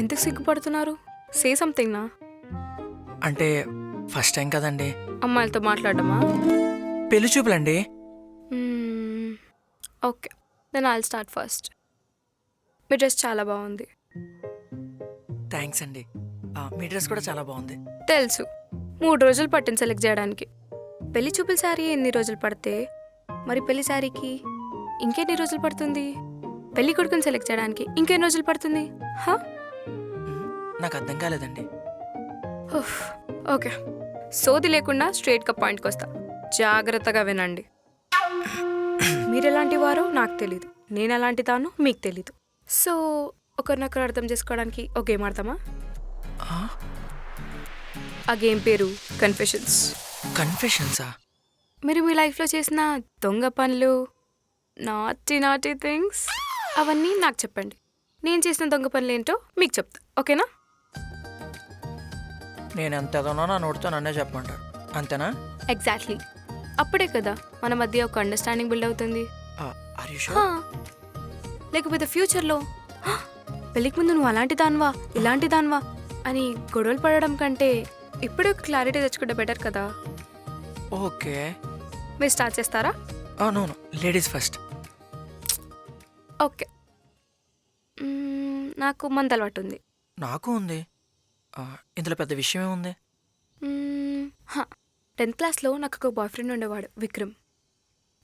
ఎందుకు సిగ్గుపడుతున్నారు? Say something నా. అంటే ఫస్ట్ టైం కదండి. అమ్మాయిలతో మాట్లాడమా? పెళ్లి చూపులండి. Okay, then I'll start first. మీ డ్రెస్ చాలా బాగుంది. థ్యాంక్స్ అండి. మీ డ్రెస్ కూడా చాలా బాగుంది. తెలుసు, 3 రోజులు పట్టింది సెలెక్ట్ చేయడానికి. పెళ్లి చూపుల శారీ ఎన్ని రోజులు పడితే మరి పెళ్లి శారీకి ఇంకెన్ని రోజులు పడుతుంది? పెళ్లి కొడుకుని సెలెక్ట్ చేయడానికి ఇంకెన్ని రోజులు పడుతుంది? నాకు అర్థం కాలేదండి. ఓకే, సోది లేకుండా స్ట్రైట్గా పాయింట్కి వస్తా. జాగ్రత్తగా వినండి. మీరు ఎలాంటి వారో నాకు తెలీదు, నేను ఎలాంటి దానో మీకు తెలీదు. సో ఒకరినొకరు అర్థం చేసుకోవడానికి ఒక గేమ్ ఆడతామా? ఆ గేమ్ పేరు కన్ఫెషన్స్. కన్ఫెషన్సా? మీరు మీ లైఫ్లో చేసిన దొంగ పనులు, నాటీ థింగ్స్ అవన్నీ నాకు చెప్పండి. నేను చేసిన దొంగ పనులు ఏంటో మీకు చెప్తా, ఓకేనా? నేను ఎంత ఎదనో నా నోటితో నన్నే చెప్పమంటారు, అంతేనా? ఎగ్జాక్ట్లీ. అప్పుడే కదా మన మధ్య ఒక అండర్స్టాండింగ్ బిల్డ్ అవుతుంది. Are you sure? హా, లేకపోతే ఫ్యూచర్లో పెళ్ళికి ముందు నువ్వు అలాంటి దాన్వా ఇలాంటి దాన్వా అని గొడవలు పడడం కంటే ఇప్పుడే ఒక క్లారిటీ తెచ్చుకుంటే బెటర్ కదా. ఓకే, మీరు స్టార్ట్ చేస్తారా? No ladies first. ఓకే. నాకు మంద అలవాటు ఉంది. నాకు ఉంది. ఇందులో పెద్ద విషయం ఏముంది? 10th క్లాస్లో నాకు ఒక బాయ్ ఫ్రెండ్ ఉండేవాడు, విక్రమ్.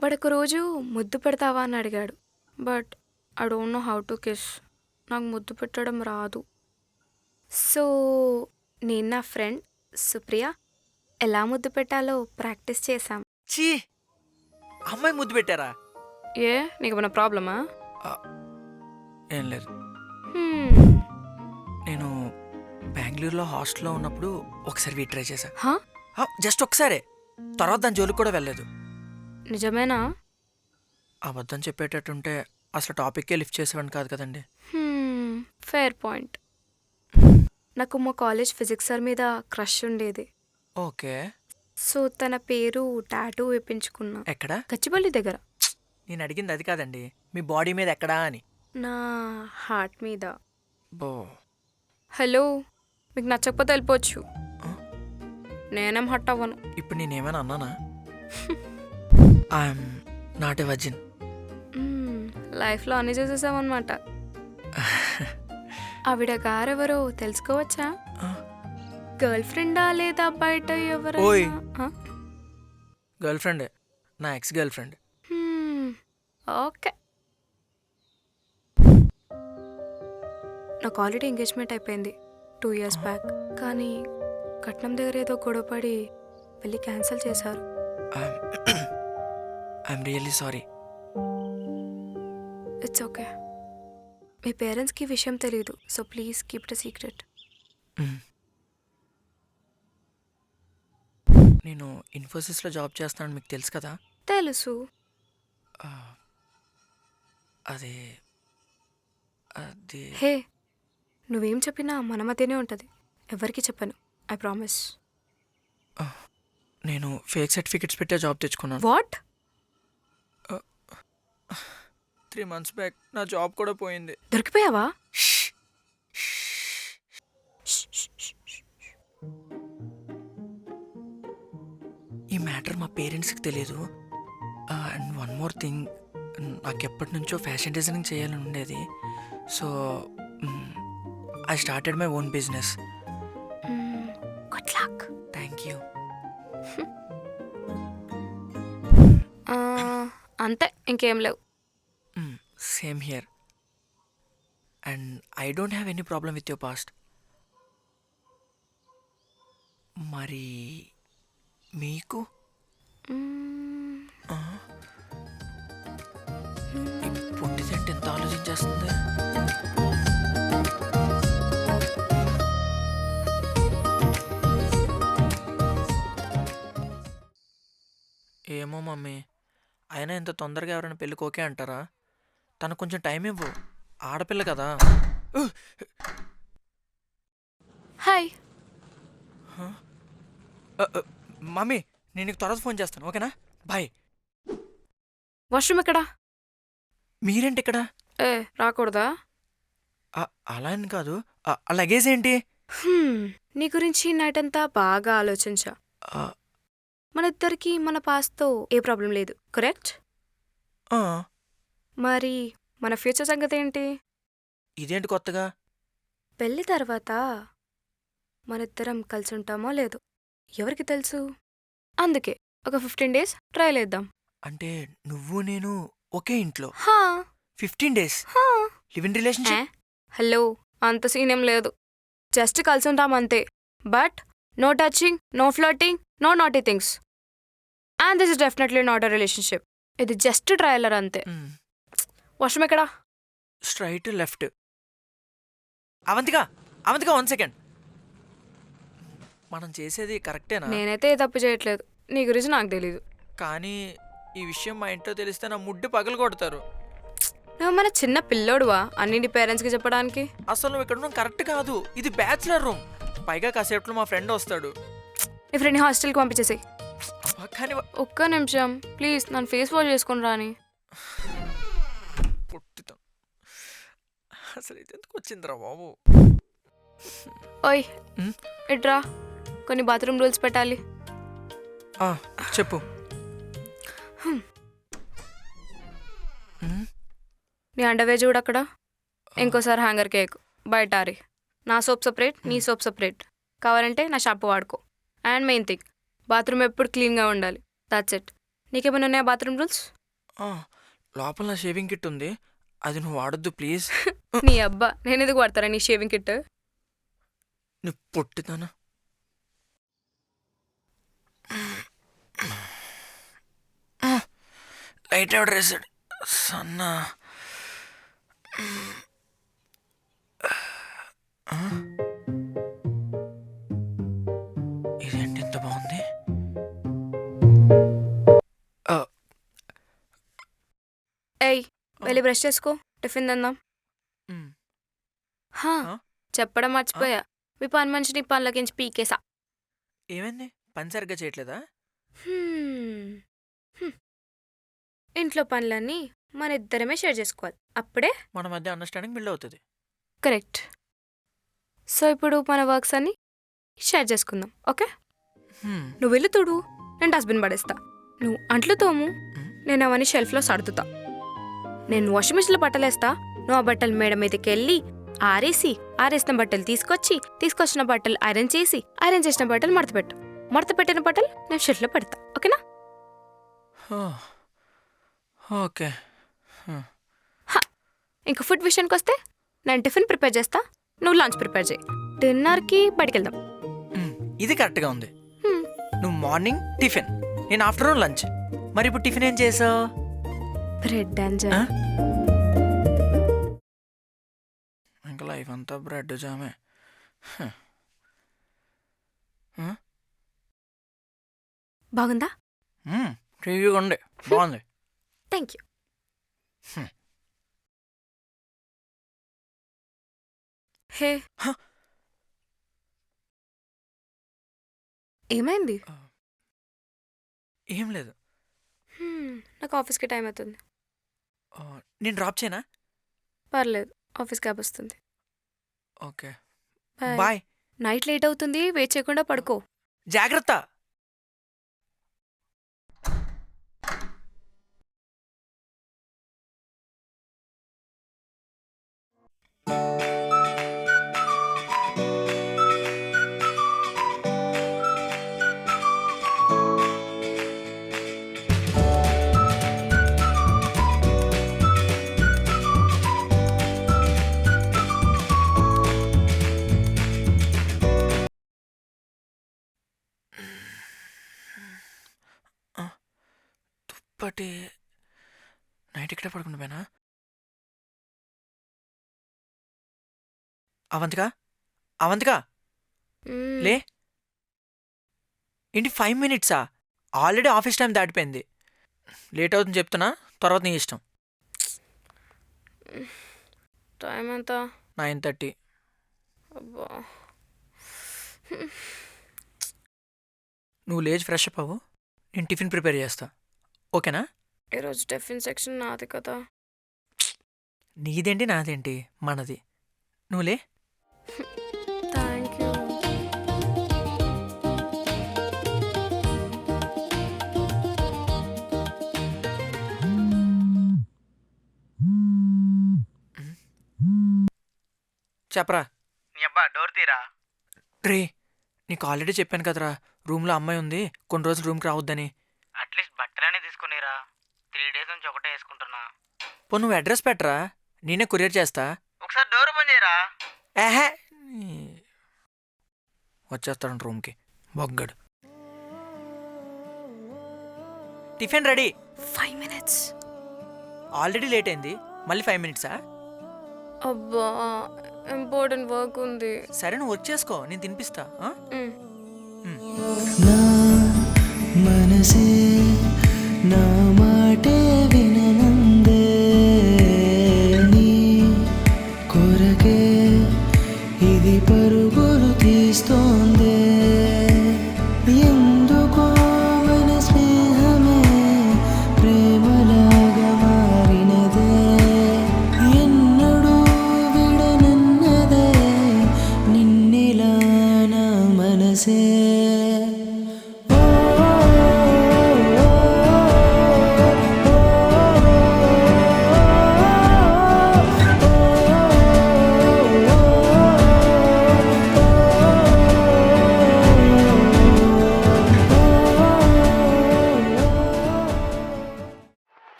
వాడు ఒక రోజు ముద్దు పెడతావా అని అడిగాడు. But I don't know how to kiss. నాకు ముద్దు పెట్టడం రాదు. సో నేను నా ఫ్రెండ్ సుప్రియ ఎలా ముద్దు పెట్టాలో ప్రాక్టీస్ చేశాం. చీ, అమ్మాయి ముద్దు పెట్టారా? ఏ, నీకు ఏమైనా ప్రాబ్లమా? ఏం లేదు. నేను బెంగళూరులో హాస్టల్లో ఉన్నప్పుడు ఒకసారి వీటి ట్రై చేశా. జస్ట్ ఒకసారి, తర్వాత దాని జోలికి కూడా వెళ్ళలేదు. నిజమేనా? అబద్ధం చెప్పేటట్టుంటే అసలు టాపిక్కే లిఫ్ట్ చేసేవాడిని కాదు కదండి. Fair point. నాకు మా కాలేజ్ ఫిజిక్స్ సార్ మీద క్రష్ ఉండేది. ఓకే. సో తన పేరు టాటూ వేయించుకున్నా. ఎక్కడ? గచ్చిబౌలి దగ్గర. నేను అడిగింది అది కాదండి, మీ బాడీ మీద ఎక్కడా అని. నా హార్ట్ మీద. బో. హలో, మీకు నచ్చకపోతే వెళ్ళిపోవచ్చు, నేనేం హట్ అవ్వను. ఇప్పుడు నేనేమైనా అన్నానా? I'm not a virgin. లైఫ్లో అన్నీ చేసేసామన్నమాట. ఆవిడ గారెవరో తెలుసుకోవచ్చా? గర్ల్ ఫ్రెండా లేదా బయట ఎవరైనా? గర్ల్ ఫ్రెండే, నా ఎక్స్ గర్ల్ ఫ్రెండ్. ఓకే. నాకు ఆల్రెడీ ఎంగేజ్మెంట్ అయిపోయింది 2 years బ్యాక్. కానీ కట్నం దగ్గర ఏదో గొడవపడి పెళ్ళి క్యాన్సిల్ చేశారు. I'm really sorry. It's okay. మీ పేరెంట్స్కి ఈ విషయం తెలియదు, so please keep it secret. నేను ఇన్ఫోసిస్లో జాబ్ చేస్తానని మీకు తెలుసు కదా? తెలుసు. అది అది హే, నువ్వేం చెప్పినా మన మధ్యనే ఉంటుంది, ఎవరికి చెప్పను, ఐ ప్రామిస్. నేను ఫేక్ సర్టిఫికెట్స్ పెట్టే జాబ్ తెచ్చుకున్నాను. వాట్? 3 months బ్యాక్ నా జాబ్ కూడా పోయింది. దొరికిపోయావా? ఈ మ్యాటర్ మా పేరెంట్స్కి తెలియదు. అండ్ వన్ మోర్ థింగ్, నాకు ఎప్పటి నుంచో ఫ్యాషన్ డిజైనింగ్ చేయాలని ఉండేది. So I started my own business. Good luck. Thank you. అంతే, ఇంకేం లేవు. Same here. And I don't have any problem with your past. మరి మీకు? పొట్టిదంటే ఎంత ఆలోచించేస్తుంది. ఏమో మమ్మీ, అయినా ఇంత తొందరగా ఎవరైనా పెళ్ళికి ఓకే అంటారా? తనకు కొంచెం టైం ఇవ్వు, ఆడపిల్ల కదా. హాయ్. మమ్మీ, నేను నీకు తర్వాత ఫోన్ చేస్తాను, ఓకేనా? బాయ్. వాష్రూమ్ ఎక్కడా? మీరేంటి ఇక్కడ? ఏ, రాకూడదా? అలా అని కాదు. ఆ లగేజ్ ఏంటి? నీ గురించి నైట్ అంతా బాగా ఆలోచించా. ఆ, మన ఇద్దరికి మన పాస్తో ఏ ప్రాబ్లం లేదు, కరెక్ట్? ఆ, మరి మన ఫ్యూచర్ సంగతి ఏంటి? ఇదేంటి కొత్తగా? పెళ్లి తర్వాత మనిద్దరం కలిసి ఉంటామో లేదో ఎవరికి తెలుసు? అందుకే ఒక 15 డేస్ ట్రైల్ వేద్దాం. అంటే నువ్వు నేను ఒకే ఇంట్లో హా 15 డేస్ హా live in a? Relationship? Hello, అంత సీనేం లేదు. జస్ట్ కలిసి ఉంటాం అంతే. But no touching, no flirting, no naughty things. And this is definitely not a relationship. ఇది జస్ట్ ట్రయలర్ అంతే. వర్షం ఎక్కడా? Straight left. అవంతిగా, అవంతిగా 1 సెకండ్. మనం చేసేది కరెక్టేనా? నేనైతే ఏ తప్పు చేయట్లేదు. నీ గురించి నాకు తెలీదు. కానీ ఈ విషయం మా ఇంట్లో తెలిస్తే నా ముడ్డు పగలు కొడతారు. నువ్వు మన చిన్న పిల్లోడువా అన్ని నీ పేరెంట్స్కి చెప్పడానికి? అసలు నువ్వు ఇక్కడ ఉన్నాం కరెక్ట్ కాదు. ఇది బ్యాచులర్ రూమ్. పైగా కాసేపట్లో మా ఫ్రెండ్ వస్తాడు. నీ ఫ్రెండ్ని హాస్టల్కి పంపించేసి. కానీ ఒక్క నిమిషం ప్లీజ్, నన్ను ఫేస్ వాష్ చేసుకుని రాని. పుట్టితం అసలు ఇది ఎందుకు వచ్చిందిరా బాబు? ఓయ్ ఉమ్, ఇట్రా, కొన్ని బాత్రూమ్ రూల్స్ పెట్టాలి. ఆ, చెప్పు. ఉమ్, నీ అండవే చూడు అక్కడ. ఇంకోసారి హ్యాంగర్ కేక్ బయట ఆరి. నా సోప్ సపరేట్, నీ సోప్ సపరేట్. కావాలంటే నా షాంపూ వాడుకో. అండ్ మెయిన్ థింగ్, బాత్రూమ్ ఎప్పుడు క్లీన్గా ఉండాలి. That's it. నీకేమైనా ఉన్నాయా బాత్రూమ్ రూల్స్? ఆ, లోపల నా షేవింగ్ కిట్ ఉంది, అది నువ్వు వాడొద్దు ప్లీజ్. నీ అబ్బా, నేను ఎందుకు వాడతారా నీ షేవింగ్ కిట్? నువ్వు పొట్టిదానా? లైట్ ఎవడ రేసాడు సన్నా? ఇదేంటి ఇంత బాగుంది? ఆ, ఏయ్, వెళ్ళి బ్రష్ చేసుకో, టిఫిన్ తిందాం. ఉమ్, హా, ఆ? చెప్పడం మర్చిపోయా. మీ పని మనిషిని పనులకించి పీకేసా. ఏమైంది? పని సరిగ్గా చేయట్లేదా? హ్మ్. హ్మ్. ఇంట్లో పనులన్నీ మన ఇద్దరమే షేర్ చేసుకోవాలి, అప్పుడే మన మధ్య అండర్స్టాండింగ్ బిల్డ్ అవుతుంది. కరెక్ట్. సో ఇప్పుడు మన వర్క్స్ అన్ని షేర్ చేసుకుందాం, ఓకే? హ్మ్, నువ్వు వెళ్ళి తుడు, నేను డస్ట్బిన్ పడేస్తా. నువ్వు అంట్లు తోము, నేను అవన్నీ షెల్ఫ్లో సర్దుతా. నేను వాషింగ్ మిషన్లో బట్టలేస్తా, నువ్వు ఆ బట్టలు మేడ మీదకి వెళ్ళి ఆరేసి, ఆరేసిన బట్టలు తీసుకొచ్చిన బట్టలు ఐరన్ చేసి, ఐరన్ చేసిన బట్టలు మడత పెట్టిన బట్టలు నేను షెల్ఫ్లో పెడతా, ఓకేనా? ఓ, ఓకే. ఇంక ఫుడ్ విషయానికి వస్తే నేను టిఫిన్ ప్రిపేర్ చేస్తా, నువ్వు లంచ్ ప్రిపేర్ చేయి. డిన్నర్కి బయటికి వెళ్దాం. హ్మ్, ఇది కరెక్ట్గా ఉంది. హ్మ్. నువ్వు మార్నింగ్ టిఫిన్, నేను ఆఫ్టర్నూన్ లంచ్. మరి ఇప్పుడు టిఫిన్ ఏం చేసావు? బ్రెడ్ అండ్ ఆ? జామ్. ఇంకా లైఫ్ అంతా బ్రెడ్ జామే. హ. ఆ? బాగుందా? క్రీమీగా ఉంది, బాగుంది. Thank you. హ్మ్. హే, హ. ఏమైంది? ఏం లేదు. నాకు ఆఫీస్కి టైం అవుతుంది. నేను డ్రాప్ చేయనా? పర్లేదు, ఆఫీస్ క్యాబ్ వస్తుంది. Okay, bye. Bye. Night late అవుతుంది, వెయిట్ చేయకుండా పడుకో. జాగ్రత్త. దుప్పటి నైట్ ఇక్కడే పడుకుంటా పోయినా? అవంతిగా, అవంతిగా, మ్మ్. లే. ఏంటి 5 మినిట్సా? ఆల్రెడీ ఆఫీస్ టైం దాటిపోయింది. లేట్ అవుతుంది చెప్తున్నా, తర్వాత నీ ఇష్టం. టైం ఎంత? 9:30. అబ్బా. నువ్వు లేచి ఫ్రెష్ అప్ అవ్వు, నేను టిఫిన్ ప్రిపేర్ చేస్తా, ఓకేనా? ఈరోజు టిఫిన్ సెక్షన్ నాది కదా. నీదేంటి నాదేంటి, మనది. నువ్వులే. Thank you. చెప్పరా. నీ అబ్బా డోర్ తీరా. రే, నీకు ఆల్రెడీ చెప్పాను కదరా, రూమ్లో అమ్మాయి ఉంది, కొన్ని రోజులు రూమ్కి రావద్దని. అట్లీస్ట్ బట్టలనే తీసుకునిరా. 3 days నుంచి ఒకటే వేసుకుంటున్నా. పో, నువ్వు అడ్రస్ పెట్టరా, నేనే కొరియర్ చేస్తా. ఒకసారి డోర్ ఓపెన్ చేయరా. ఏహే, వచ్చేస్తాడు రూమ్కి బొగ్గడు. Tiffin ready. 5 minutes. Already late అయింది, మళ్ళీ 5 minutes. అబ్బా, ఇంపార్టెంట్ వర్క్ ఉంది. సరే, నువ్వు వచ్చేసుకో, నేను తినిపిస్తా. ఆ? నా మనసే నా మాటే విననందే, నీ కొరకే ఇది పరుగులు తీస్తోందే, ఎందుకో మన స్నేహమే ప్రేమలాగా మారినదే, ఎన్నడూ విడనన్నదే నిన్నిలా నా మనసే.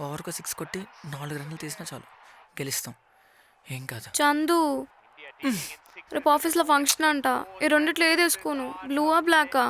ఓవర్గా 6 కొట్టి 4 రన్లు తీసినా చాలు, గెలుస్తాం. ఏం కాదు. చందు, రేపు ఆఫీస్లో ఫంక్షన్ అంట. ఈ రెండిట్లో ఏది వేసుకోను, బ్లూవా బ్లాకా?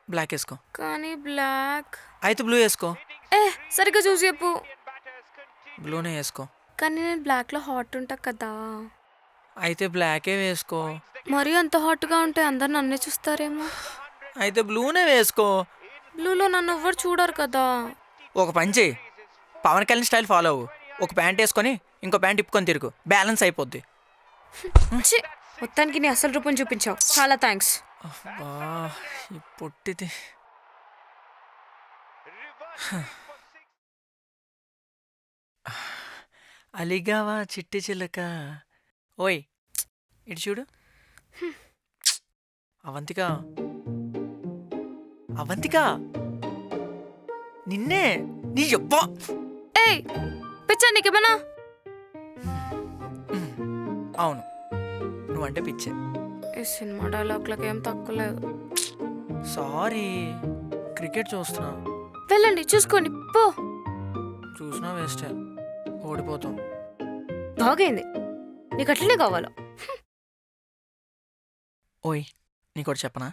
బ్లాక్ వేసుకో. కానీ బ్లాక్. అయితే బ్లూ వేసుకో. సరిగ్గా చూసి చెప్పు. బ్లూనే వేసుకో. కానీ నేను బ్లాక్లో హాట్ ఉంటా కదా. అయితే బ్లాకే వేసుకో. మరీ అంత హాట్గా ఉంటే అందరు నన్నే చూస్తారేమో. అయితే బ్లూనే వేసుకో. బ్లూలో నన్ను ఎవ్వరు చూడరు కదా. ఒక పని చేయి, పవన్ కళ్యాణ్ స్టైల్ ఫాలో అవ్వు. ఒక ప్యాంట్ వేసుకొని ఇంకో ప్యాంట్ ఇప్పుకొని తిరుగు, బ్యాలెన్స్ అయిపోద్ది. ఛీ, మొత్తానికి నీ అసలు రూపం చూపించావు, చాలా థ్యాంక్స్. అబ్బా, ఈ పొట్టిది. అలిగావా చిట్టి చిలక. ఓయ్, ఇటు చూడు. అవంతిక, అవంతిక, నిన్నే. నీ అబ్బా. ఏయ్, పిచ్చా నీకేమన్నా? అవును, నువ్వంటే పిచ్చే. ఈ సినిమా డైలాగ్లకి ఏం తక్కువ లేదు. సారీ, క్రికెట్ చూస్తున్నా. వెళ్ళండి, చూసుకోండి, పో. చూసినా వేస్టే, ఓడిపోతాం. బాగైంది, నీకు అట్లనే కావాలో. ఓయ్, నీకోటి చెప్పనా?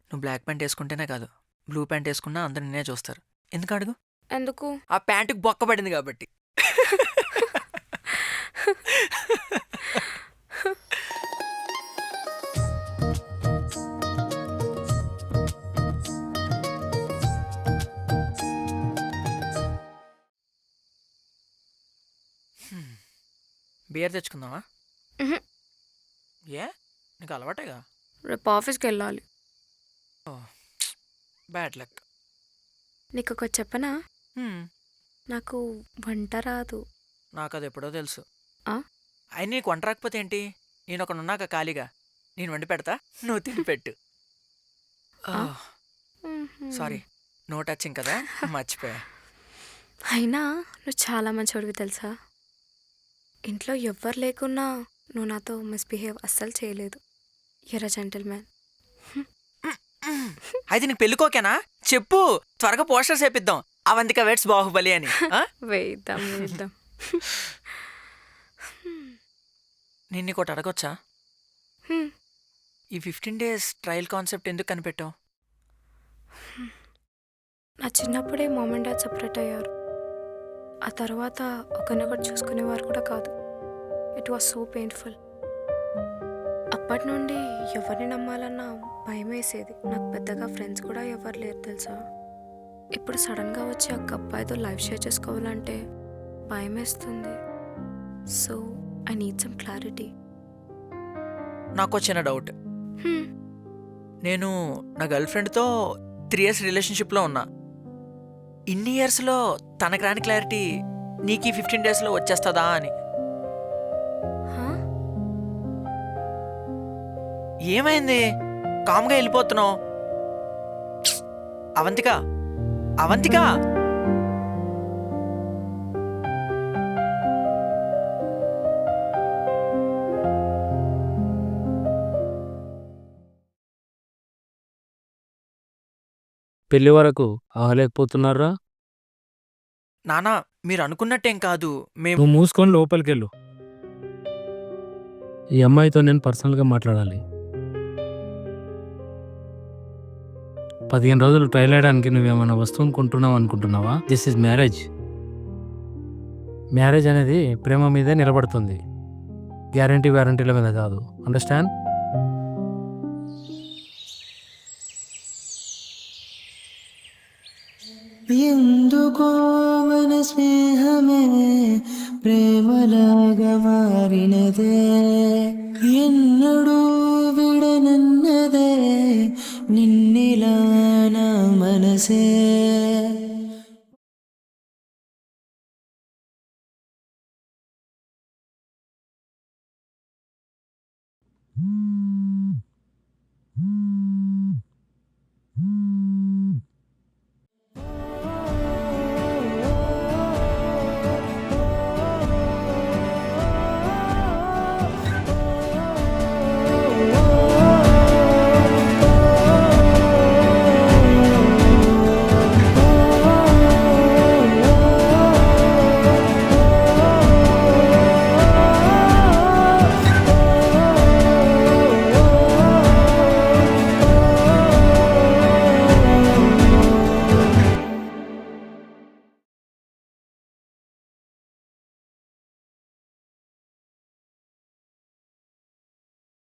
నువ్వు బ్లాక్ ప్యాంట్ వేసుకుంటేనే కాదు, బ్లూ ప్యాంట్ వేసుకున్నా అందరు నిన్నే చూస్తారు. ఎందుకు అడుగు? ఎందుకు? ఆ ప్యాంటుకి బొక్క పడింది కాబట్టి. బియర్ తెచ్చుకుందామా? మ్హూ. ఏ, నీకు అలవాటేగా. రేపు ఆఫీస్కి వెళ్ళాలి. Bad luck. నీకు ఒకటి చెప్పనా? నాకు వంట రాదు. నాకు అది ఎప్పుడో తెలుసు. ఆ? అయినా నీకు వంట రాకపోతే ఏంటి, నేను ఒకనున్నాక ఖాళీగా, నేను వండి పెడతా, నువ్వు తిని పెట్టు. సారీ, నో టచింగ్ కదా, మర్చిపోయా. అయినా నువ్వు చాలా మంచివాడివి తెలుసా. ఇంట్లో ఎవ్వరు లేకున్నా నువ్వు నాతో మిస్బిహేవ్ అస్సలు చేయలేదు. You're a gentleman. అయితే నీకు పెళ్ళికోకేనా చెప్పు, త్వరగా పోస్టర్స్ వేపిద్దాం, అవంతిక వెట్స్ బాహుబలి అని. వేద్దాం వేద్దాం. నేను నీకోటి అడగొచ్చా? హ్మ్. ఈ 15 days ట్రయల్ కాన్సెప్ట్ ఎందుకు కనిపెట్టావు? నా చిన్నప్పుడే మామ్ అండ్ డాడ్ సెపరేట్ అయ్యారు. ఆ తర్వాత ఒకరినొకటి చూసుకునేవారు కూడా కాదు. It was so painful. అప్పటి నుండి ఎవరిని నమ్మాలన్నా భయం వేసేది. నాకు పెద్దగా ఫ్రెండ్స్ కూడా ఎవరు లేరు తెలుసా. ఇప్పుడు సడన్గా వచ్చి ఒక అబ్బాయితో లైఫ్ షేర్ చేసుకోవాలంటే భయం వేస్తుంది. So I need some clarity. నాకు వచ్చిన డౌట్. నేను నా గర్ల్ ఫ్రెండ్తో 3 years రిలేషన్షిప్లో ఉన్నా. ఇన్ని ఇయర్స్లో తనకు రాని క్లారిటీ నీకు ఈ 15 డేస్లో వచ్చేస్తుందా అని. హా? ఏమైంది కామ్గా వెళ్ళిపోతున్నావు? అవంతిక, అవంతిక, పెళ్లి వరకు ఆగలేకపోతున్నారా? నానా మీరు అనుకున్నట్టేం కాదు. మేము నువ్వు మూసుకొని లోపలికెళ్ళు. ఈ అమ్మాయితో నేను పర్సనల్గా మాట్లాడాలి. 15 రోజులు ట్రైల్ వేయడానికి నువ్వేమైనా వస్తువుని కొంటున్నావు అనుకుంటున్నావా? This is marriage. మ్యారేజ్ అనేది ప్రేమ మీదే నిలబడుతుంది, వ్యారంటీల మీద కాదు. అండర్స్టాండ్? ఎందుకో మన స్నేహమే ప్రేమలాగా మారినదే, ఎన్నడూ విడనన్నదే నిన్నిలా నా మనసే.